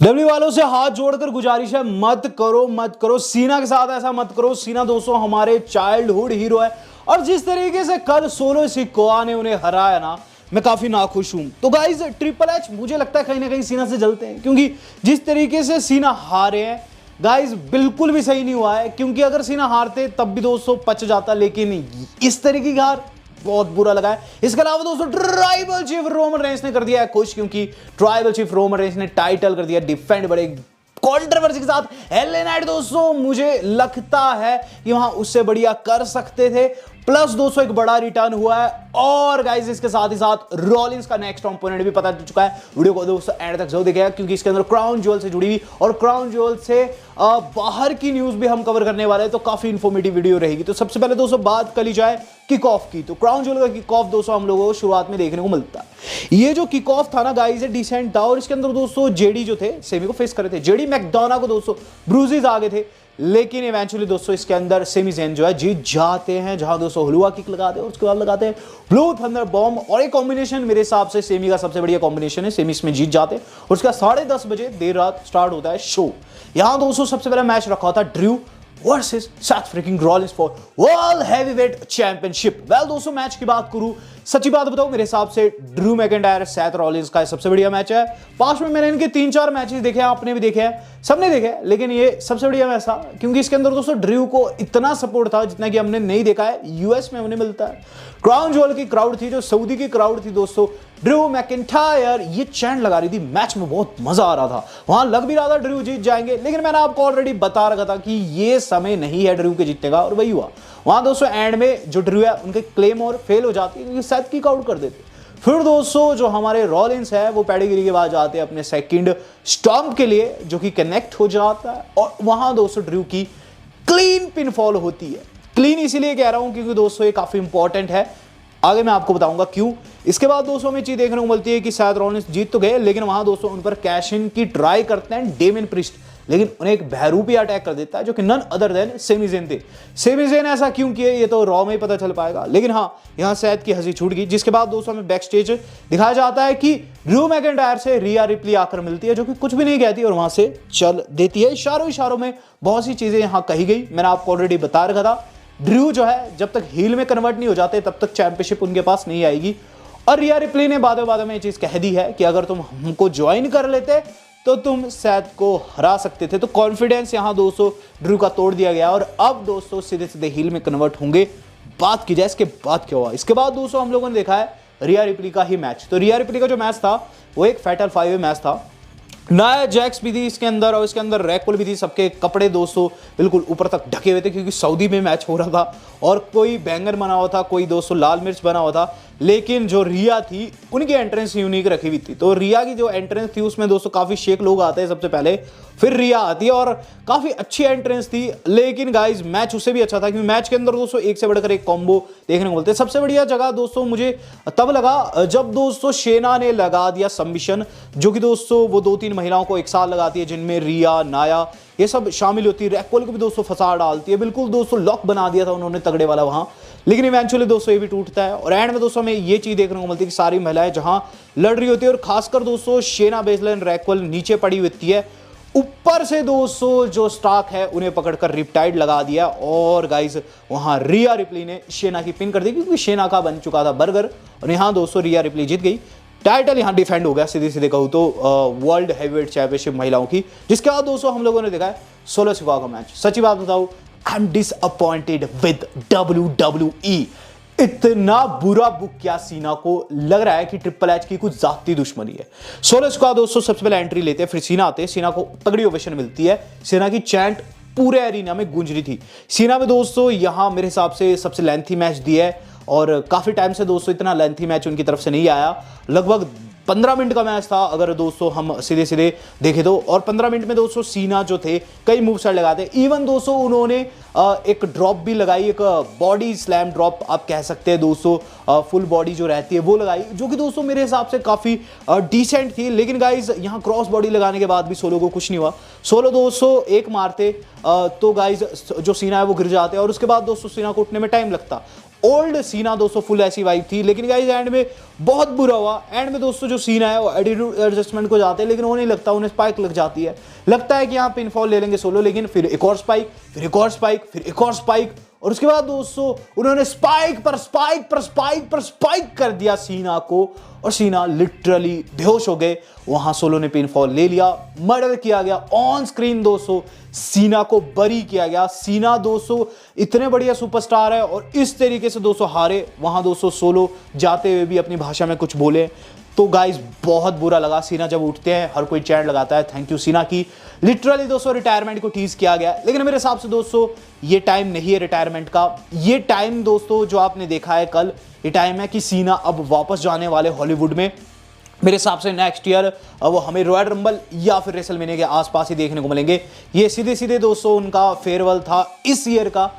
W वालों से हाथ जोड़कर गुजारिश है, मत करो सीना के साथ ऐसा मत करो। सीना दोस्तों हमारे चाइल्डहुड हीरो है और जिस तरीके से कल सोलो सिकोआ ने उन्हें हराया ना, मैं काफी नाखुश हूं। तो गाइस ट्रिपल एच मुझे लगता है कहीं ना कहीं सीना से जलते हैं, क्योंकि जिस तरीके से सीना हारे हैं गाइस बिल्कुल भी सही नहीं हुआ है। क्योंकि अगर सीना हारते तब भी दोस्तों पच जाता, लेकिन इस तरीके की हार बहुत बुरा लगा है। इसके अलावा दोस्तों ट्राइबल चीफ रोमन रेंस ने कर दिया है खुश, क्योंकि ट्राइबल चीफ रोमन रेंस ने टाइटल कर दिया डिफेंड बड़े कंट्रोवर्सी के साथ। एलए नाइट दोस्तों मुझे लगता है कि वहां उससे बढ़िया कर सकते थे। प्लस दोस्तों एक बड़ा रिटर्न हुआ है और गाइस इसके साथ ही साथ रॉलिंस का नेक्स्ट ओपोनेंट भी पता चल चुका है। वीडियो को दोस्तों एंड तक जरूर देखिएगा, क्योंकि इसके अंदर क्राउन ज्वेल से जुड़ी हुई और क्राउन ज्वेल से बाहर की न्यूज भी हम कवर करने वाले हैं, तो काफी इंफॉर्मेटिव वीडियो रहेगी। तो सबसे पहले दोस्तों बात कर ली जाए किक ऑफ की, तो क्राउन ज्वेल का किक ऑफ दोस्तों हम लोगों को शुरुआत में देखने को मिलता है। ये जो किक ऑफ था ना गाइस ये डिसेंट था और इसके अंदर दोस्तों जेडी जो थे सेमी को फेस कर रहे थे। जेडी मैकडोना को दोस्तों ब्रूजेस आ गए थे, लेकिन इवेंचुअली दोस्तों इसके अंदर सेमी ज़ेन जो है जीत जाते हैं, जहां दोस्तों हलवा किक लगाते हैं और उसके बाद लगाते हैं ब्लू थंडर बॉम्ब। और एक कॉम्बिनेशन मेरे हिसाब से सेमी का सबसे बढ़िया कॉम्बिनेशन है, सेमी इसमें जीत जाते हैं और उसका 10:30 बजे देर रात स्टार्ट होता है शो। यहां दोस्तों सबसे पहला मैच रखा था Drew versus Seth freaking Rollins for world heavyweight championship. Well दोस्तों मैच की बात करूं, सच्ची बात बताऊं, मेरे हिसाब से ड्रू मैकिंटायर सेथ रॉलिंस का सबसे बढ़िया मैच है। पास्ट में मैंने इनके 3-4 मैचेस देखे हैं, आपने भी देखे हैं, सबने देखे हैं, लेकिन ये सबसे बढ़िया मैच था क्योंकि इसके अंदर दोस्तों ड्रू को इतना सपोर्ट था जितना कि हमने नहीं देखा है यूएस में उन्हें मिलता है। क्राउन ज्वेल की क्राउड थी, जो सऊदी की क्राउड थी दोस्तों, ड्रू मैकिंटायर ये चैंट लगा रही थी। मैच में बहुत मजा आ रहा था, वहां लग भी रहा था ड्रू जीत जाएंगे, लेकिन मैंने आपको ऑलरेडी बता रखा था कि ये समय नहीं है ड्रू के जीतने का, और वही हुआ। वहां दोस्तों एंड में जो ड्रू है उनके क्लेम और फेल हो जाती है क्योंकि सेथ किक आउट कर देते। फिर दोस्तों जो हमारे रॉलिंस है वो पेडिग्री के बाद जाते हैं अपने सेकंड स्टॉम्प के लिए, जो कि कनेक्ट हो जाता है और वहां दोस्तों ड्रू की क्लीन पिनफॉल होती है। क्लीन इसीलिए कह रहा हूं क्योंकि दोस्तों ये काफी इंपॉर्टेंट है, आगे मैं आपको बताऊंगा क्यों। इसके बाद दोस्तों हमें चीज देखने को मिलती है कि शायद रॉलिंस जीत तो गए, लेकिन वहां दोस्तों उन पर कैश इन की ट्राई करते हैं डेमियन प्रीस्ट, लेकिन उन्हें एक बहरूपी अटैक कर देता है जो कि नन अदर देन सेमी ज़ेन थे। सेमी ज़ेन ऐसा क्यों किए ये तो रॉ में ही पता चल पाएगा, लेकिन हाँ यहां सेथ की हंसी छूट गई। जिसके बाद दोस्तों हमें बैक स्टेज दिखाया जाता है कि ड्रू मैकिंटायर से रिया रिप्ली आकर मिलती है, जो कि कुछ भी नहीं कहती और वहां से चल देती है। इशारों में बहुत सी चीजें यहां कही गई, मैंने आपको ऑलरेडी बता रखा था। ड्रू जो है जब तक हील में कन्वर्ट नहीं हो जाते तब तक चैंपियनशिप उनके पास नहीं आएगी। और रिया रिप्ली ने बाद में ये चीज कह दी है कि अगर तुम हमको ज्वाइन कर लेते तो तुम सेथ को हरा सकते थे। तो कॉन्फिडेंस यहां दोस्तों ड्रू का तोड़ दिया गया और अब दोस्तों सीधे सीधे हील में कन्वर्ट होंगे। बात की जाए इसके बाद क्या हुआ, इसके बाद दोस्तों हम लोगों ने देखा है रिया रिप्ली का ही मैच। तो रिया रिप्ली का जो मैच था वो एक फैटल 5 मैच था। नाया जैक्स भी थी इसके अंदर और इसके अंदर रैकुल भी थी। सबके कपड़े दोस्तों बिल्कुल ऊपर तक ढके हुए थे क्योंकि सऊदी में मैच हो रहा था और कोई बैंगन बना हुआ था, कोई दोस्तों लाल मिर्च बना हुआ था। लेकिन जो रिया थी उनकी एंट्रेंस यूनिक रखी हुई थी। तो रिया की जो एंट्रेंस थी उसमें दोस्तों काफी शेख लोग आते हैं सबसे पहले, फिर रिया आती है और काफी अच्छी एंट्रेंस थी। लेकिन गाइज मैच उससे भी अच्छा था क्योंकि मैच के अंदर दोस्तों एक से बढ़कर एक कॉम्बो देखने को मिलते हैं। सबसे बढ़िया जगह दोस्तों मुझे तब लगा जब दोस्तों शेना ने लगा दिया सबमिशन, जो कि दोस्तों वो 2-3 महिलाओं को एक साथ लगाती है, जिनमें रिया, नाया ये सब शामिल होती है। रैकुल को भी दोस्तों फंसा डालती है, बिल्कुल दोस्तों लॉक बना दिया था उन्होंने तगड़े वाला वहां। लेकिन इवेंचुअली दोस्तों ये भी टूटता है और एंड में दोस्तों हमें ये चीज देखने को मिलती है कि सारी महिलाएं जहां लड़ रही होती है और खासकर दोस्तों शेना बेसलाइन रैकुल नीचे पड़ी होती है, ऊपर से दोस्तों जो स्टाक है उन्हें पकड़कर रिपटाइड लगा दिया और गाइस वहां रिया रिप्ली ने शेना की पिन कर दी क्योंकि शेना का बन चुका था बर्गर और यहां दोस्तों रिया रिप्ली जीत गई। टाइटल यहां डिफेंड हो गया सीधे सीधे कहूं तो वर्ल्ड हैवीवेट चैंपियनशिप महिलाओं की। जिसके बाद दोस्तों हम लोगों ने देखा है सोलो सिकोआ का मैच। सच्ची बात बताऊं I am disappointed with WWE। इतना बुरा बुक किया सीना को, लग रहा है कि ट्रिपल एच की कुछ जाती दुश्मनी है। सोलो सिकोआ दोस्तों सबसे पहले एंट्री लेते हैं, फिर सीना आते हैं, सीना को तगड़ी ओवेशन मिलती है। सीना की चैंट पूरे एरिना में गूंज रही थी। सीना में दोस्तों यहां मेरे हिसाब से सबसे लेंथी मैच दिया है और काफी टाइम से दोस्तों इतना लेंथी मैच उनकी तरफ से नहीं आया। लगभग 15 मिनट का मैच था अगर दोस्तों हम सीधे सीधे देखें तो, और 15 मिनट में दोस्तों सीना जो थे कई मूव सेट लगाते। इवन दोस्तों उन्होंने एक ड्रॉप भी लगाई, एक बॉडी स्लैम ड्रॉप आप कह सकते हैं दोस्तों, फुल बॉडी जो रहती है वो लगाई, जो कि दोस्तों मेरे हिसाब से काफी डिसेंट थी। लेकिन गाइज यहाँ क्रॉस बॉडी लगाने के बाद भी सोलो को कुछ नहीं हुआ। सोलो दोस्तों एक मारते तो गाइज जो सीना है वो गिर जाते और उसके बाद दोस्तों सीना को उठने में टाइम लगता ओल्ड सीना दोस्तों, फुल ऐसी वाइब थी। लेकिन गाइस एंड में बहुत बुरा हुआ। एंड में दोस्तों जो सीना है वो एटीट्यूड एडजस्टमेंट को जाते हैं, लेकिन वो नहीं लगता, उन्हें स्पाइक लग जाती है। लगता है कि यहाँ पिनफॉल ले लेंगे सोलो, लेकिन फिर एक और स्पाइक, फिर एक और स्पाइक, फिर एक और स्पाइक, और उसके बाद दोस्तों उन्होंने स्पाइक पर स्पाइक पर स्पाइक पर स्पाइक कर दिया सीना को, और सीना लिटरली बेहोश हो गए। वहां सोलो ने पिनफॉल ले लिया, मर्डर किया गया ऑन स्क्रीन दोस्तों, सीना को बरी किया गया। सीना दोस्तों इतने बढ़िया सुपरस्टार है और इस तरीके से दोस्तों हारे। वहां दोस्तों सोलो जाते हुए भी अपनी भाषा में कुछ बोले, तो गाइस बहुत बुरा लगा। सीना जब उठते हैं हर कोई चैट लगाता है थैंक यू सीना की। लिटरली दोस्तों रिटायरमेंट को टीज किया गया, लेकिन मेरे हिसाब से दोस्तों ये टाइम नहीं है रिटायरमेंट का। ये टाइम दोस्तों जो आपने देखा है कल, ये टाइम है कि सीना अब वापस जाने वाले हॉलीवुड में। मेरे हिसाब से नेक्स्ट ईयर वो हमें रॉयल रंबल या फिर रेसलमेनिया के आसपास ही देखने को मिलेंगे। ये सीधे सीधे दोस्तों उनका फेयरवेल था इस ईयर का।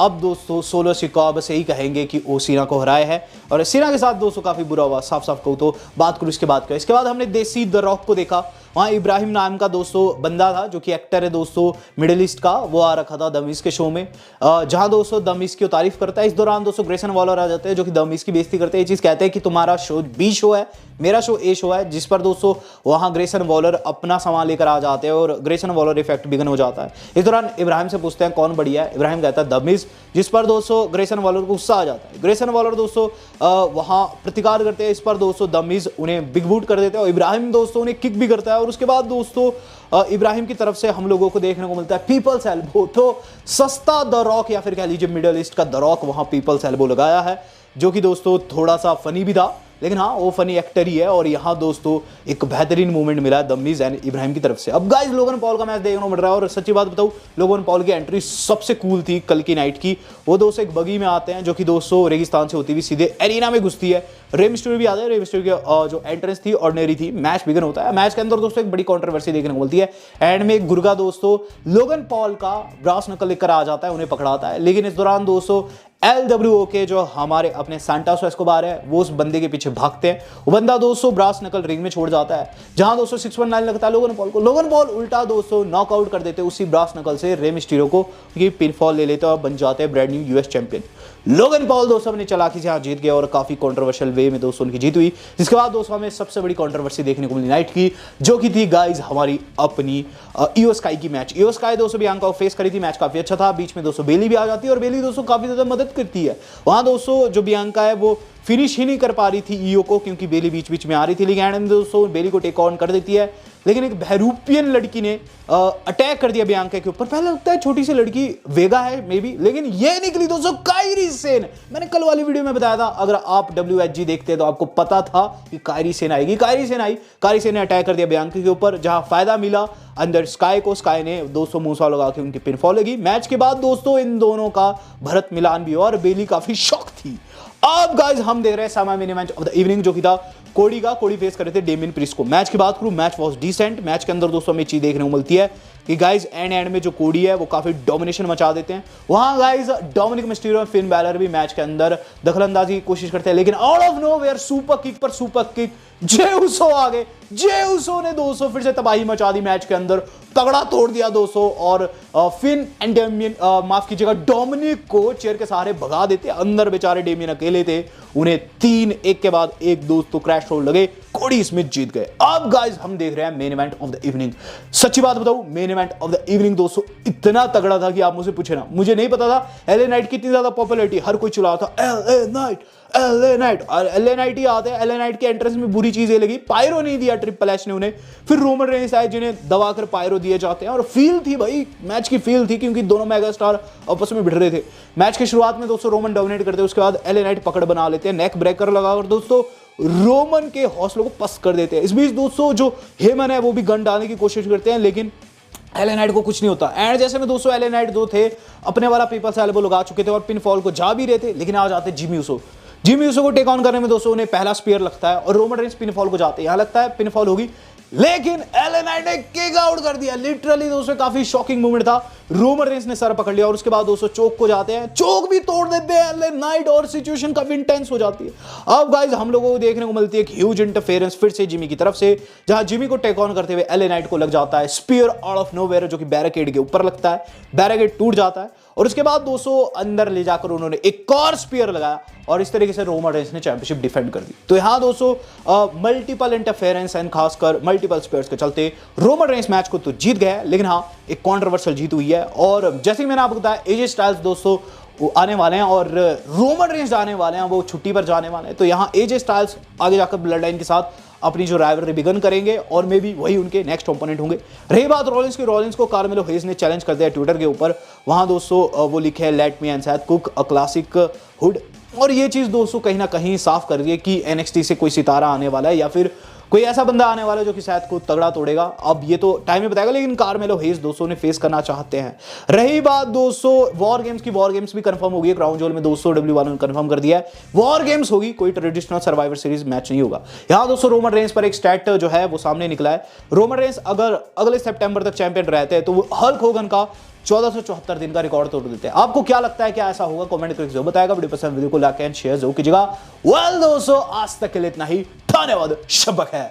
अब दोस्तों सोलो सिक्का बस यही कहेंगे कि वो सीना को हराए है, और सीना के साथ दोस्तों काफी बुरा हुआ, साफ साफ कहूँ तो। बात करूँ इसके बाद का, इसके बाद हमने देसी द रॉक को देखा। वहाँ इब्राहिम नाम का दोस्तों बंदा था जो कि एक्टर है दोस्तों मिडिल ईस्ट का, वो आ रखा था दमीज के शो में, जहाँ दोस्तों दमीज की तारीफ करता है। इस दौरान दोस्तों ग्रेसन वॉलर आ जाते हैं जो कि दमीज की बेइज्जती करते हैं। ये चीज़ कहते हैं कि तुम्हारा शो बी शो है, मेरा शो ए शो है, जिस पर दोस्तों वहाँ ग्रेसन वॉलर अपना सामान लेकर आ जाते हैं और ग्रेसन वॉलर इफेक्ट बिगन हो जाता है। इस दौरान इब्राहिम से पूछते हैं कौन बढ़िया है, इब्राहिम कहता है दमीज, जिस पर दोस्तों ग्रेसन वॉलर को गुस्सा आ जाता है। ग्रेसन वॉलर दोस्तों वहाँ प्रतिकार करते हैं, इस पर दोस्तों दमीज उन्हें बिग बूट कर देते हैं और इब्राहिम दोस्तों उन्हें किक भी करता है। और उसके बाद दोस्तों इब्राहिम की तरफ से हम लोगों को देखने को मिलता है पीपल्स एल्बो। तो सस्ता द रॉक या फिर कह लीजिए मिडिल ईस्ट का द रॉक वहां पीपल्स एल्बो लगाया है, जो कि दोस्तों थोड़ा सा फनी भी था, लेकिन हाँ वो फनी एक्टर ही है। और यहाँ दोस्तों एक बेहतरीन मूवमेंट मिला है दमीज एंड इब्राहिम की तरफ से। अब गाइस लोगन पॉल का मैच देखने को मिल रहा है, और सच्ची बात बताऊं लोगन पॉल की एंट्री सबसे कूल थी कल की नाइट की। वो दोस्तों एक बगी में आते हैं जो कि दोस्तों रेगिस्तान से होती हुई सीधे एरिना में घुसती है। रे मिस्टेरियो भी आता है। रे मिस्टेरियो की जो एंट्रेंस थी ऑर्डिनरी थी। मैच बिगन होता है। मैच के अंदर दोस्तों एक बड़ी कंट्रोवर्सी देखने को मिलती है। एंड में एक गुर्गा दोस्तों लोगन पॉल का ब्रास नकल लेकर आ जाता है, उन्हें पकड़ाता है, लेकिन इस दौरान दोस्तों LWO के जो हमारे अपने सांटास एस्कोबार है वो उस बंदे के पीछे भागते हैं। वो बंदा दोस्तों ब्रास नकल रिंग में छोड़ जाता है, जहां दोस्तों 619 लगता है लोगन पॉल को। लोगन पॉल उल्टा दोस्तों नॉकआउट कर देते उसी ब्रास नकल से रे मिस्टीरियो को, क्योंकि पिनफॉल ले लेते और बन जाते हैं brand new US champion. Logan Paul दोस्तों अपनी चालाकी से जीत गया और काफी कंट्रोवर्शियल वे में दोस्तों उनकी जीत हुई। जिसके बाद दोस्तों हमें सबसे बड़ी कंट्रोवर्सी देखने को मिली नाइट की, जो कि थी गाइस हमारी अपनी इयो स्काई की मैच। इयो स्काई दोस्तों बियांका को फेस करी थी, मैच काफी अच्छा था। बीच में दोस्तों बेली भी आ जाती है और बेली दोस्तों काफी ज्यादा मदद करती है। वहां दोस्तों जो बियांका है वो फिनिश ही नहीं कर पा रही थी ईओ को, क्योंकि बेली बीच बीच में आ रही थी, लेकिन एंड में दोस्तों बेली को टेक ऑन कर देती है। लेकिन एक बहरूपियन लड़की ने अटैक कर दिया बियांका के ऊपर। पहले लगता है छोटी सी लड़की वेगा है मे बी, लेकिन ये निकली दोस्तों कायरी सेन। मैंने कल वाली वीडियो में बताया था, अगर आप WHG देखते हैं तो आपको पता था कि कायरी सेन आएगी। कायरी सेन आई, कायरी सेन ने अटैक कर दिया बियांका के ऊपर, जहां फायदा मिला अंदर स्काई को। स्काई ने दोस्तों मूसा लगा के उनकी पिनफॉल लगी। मैच के बाद दोस्तों इन दोनों का भरत मिलान भी हुआ और बेली काफी शॉक थी। अब गाइस हम देख रहे हैं सामा mini match of the evening, जो कि था कोडी का। कोडी फेस कर रहे थे डेमियन प्रीस्ट को। मैच की बात करूं, मैच वाज डिसेंट। मैच के अंदर दोस्तों हमें चीज देखने को मिलती है कि गाइस एंड में जो कोडी है वो काफी डोमिनेशन मचा देते हैं। वहां गाइस डोमिनिक मिस्टीरियो और फिन बैलर भी मैच के अंदर दखलंदाजी की कोशिश करते हैं, लेकिन out of nowhere super kick पर सुपर किक जे उसो आ गए। जे उसो ने दोस्तों फिर से तबाही मचा दी मैच के अंदर, तगड़ा तोड़ दिया दोस्तों। और फिन एंड डेमियन माफ कीजिएगा डोमिनिक को चेयर के सहारे भगा देते। अंदर बेचारे डेमियन अकेले थे, उन्हें 3 एक के बाद एक दोस्तों क्रैश होल्ड लगे। कोडी स्मिथ जीत गए। अब गाइस हम देख रहे हैं main event of the evening. सच्ची बात बताऊं, main event of the evening दोस्तों इतना तगड़ा था कि आप मुझे पूछे ना, मुझे नहीं पता था LA नाइट की इतनी ज्यादा पॉपुलैरिटी। हर कोई चिल्ला था LA नाइट LA नाइट, और LA नाइट ही आते हैं। LA नाइट के एंट्रेंस में बुरी चीज ये लगी, पायरो नहीं दिया ट्रिपल एच ने उन्हें। फिर रोमन रेंस आए जिन्हें दबाकर पायरो दिए जाते हैं, और फील थी भाई, मैच की फील थी, क्योंकि दोनों मेगा स्टार आपस में भिड़ रहे थे। मैच की शुरुआत में दोस्तों रोमन डोमिनेट करते हैं, उसके बाद LA नाइट पकड़ बना लेते हैं, नेक ब्रेकर लगाकर दोस्तों रोमन के हौसलों को पस्त कर देते हैं। इस बीच दोस्तों जो हेमन है वो भी गन डालने की कोशिश करते हैं, लेकिन LA नाइट को कुछ नहीं होता। एंड जैसे में दोस्तों LA नाइट जो थे अपने वाला पीपल्स एल्बो लगा चुके थे और पिन फॉल को जा भी रहे थे, लेकिन आ जाते जिमी यूसो। जिमी यूसो को टेक ऑन करने में दोस्तों उन्हें पहला स्पीयर लगता है और रोमन रेंस पिन फॉल को जाते हैं। यहां लगता है पिन फॉल होगी, लेकिन LA नाइट ने किक आउट कर दिया। लिटरली दोस्तों काफी शॉकिंग मूवमेंट था। रोमन रेंस ने सर पकड़ लिया और उसके बाद दोस्तों चोक को जाते हैं, चोक भी तोड़ देते हैं LA नाइट और सिचुएशन काफी इंटेंस हो जाती है। अब गाइस हम लोगों को देखने को मिलती है एक ह्यूज इंटरफेरेंस फिर से जिमी की तरफ से, जहां जिमी को टेक ऑन करते हुए LA नाइट को लग जाता है स्पीयर आउट ऑफ नोवेयर, जो कि बैरिकेड के ऊपर लगता है। बैरिकेड टूट जाता है और उसके बाद दोस्तों अंदर ले जाकर उन्होंने एक और स्पीयर लगाया और इस तरीके से रोमन रेंस ने चैंपियनशिप डिफेंड कर दी। तो यहां दोस्तों मल्टीपल इंटरफेरेंस एंड खासकर मल्टीपल स्पीयर्स के चलते रोमन रेंस मैच को तो जीत गया, लेकिन हाँ एक कॉन्ट्रोवर्शियल जीत हुई है। और जैसे कि मैंने आपको बताया एजे स्टाइल्स दोस्तों वो आने वाले हैं और रोमन रेंस आने वाले हैं, वो छुट्टी पर जाने वाले हैं। तो यहाँ एजे स्टाइल्स आगे जाकर ब्लड लाइन के साथ अपनी जो राइवलरी बिगन करेंगे और मे बी वही उनके नेक्स्ट ओपोनेंट होंगे। रही बात रॉलिंस की, रॉलिंस को कार्मेलो हेज ने चैलेंज कर दिया ट्विटर के ऊपर। वहां दोस्तों वो लिखे है let me and Seth cook a classic hood, और ये चीज दोस्तों कहीं ना कहीं साफ कर रही है कि एनएक्सटी से कोई सितारा आने वाला है या फिर कोई ऐसा बंदा आने वाला है जो कि शायद को तगड़ा तोड़ेगा। अब ये तो टाइम ही बताएगा, लेकिन कार्मेलो हेज दोस्तों ने फेस करना चाहते हैं। रही बात दोस्तों वॉर गेम्स की, वॉर गेम्स भी कंफर्म हो गई है क्राउन ज्वेल में दोस्तों, डब्ल्यू1 ने कंफर्म कर दिया है वॉर गेम्स होगी, कोई ट्रेडिशनल सर्वाइवर सीरीज मैच नहीं होगा। यहां दोस्तों रोमन रेंस पर एक स्टैट जो है वो सामने निकला है। रोमन रेंस अगर अगले सितंबर तक चैंपियन रहते हैं तो वो हल्क होगन का 1474 दिन का रिकॉर्ड तोड़ देते हैं। आपको क्या लगता है, क्या ऐसा होगा? कमेंट करके जरूर बताएगा। वीडियो पसंद वीडियो को लाइक एंड शेयर जरूर कीजिएगा। वेल दोस्तों आज तक के लिए इतना ही, धन्यवाद, शब्बा खैर।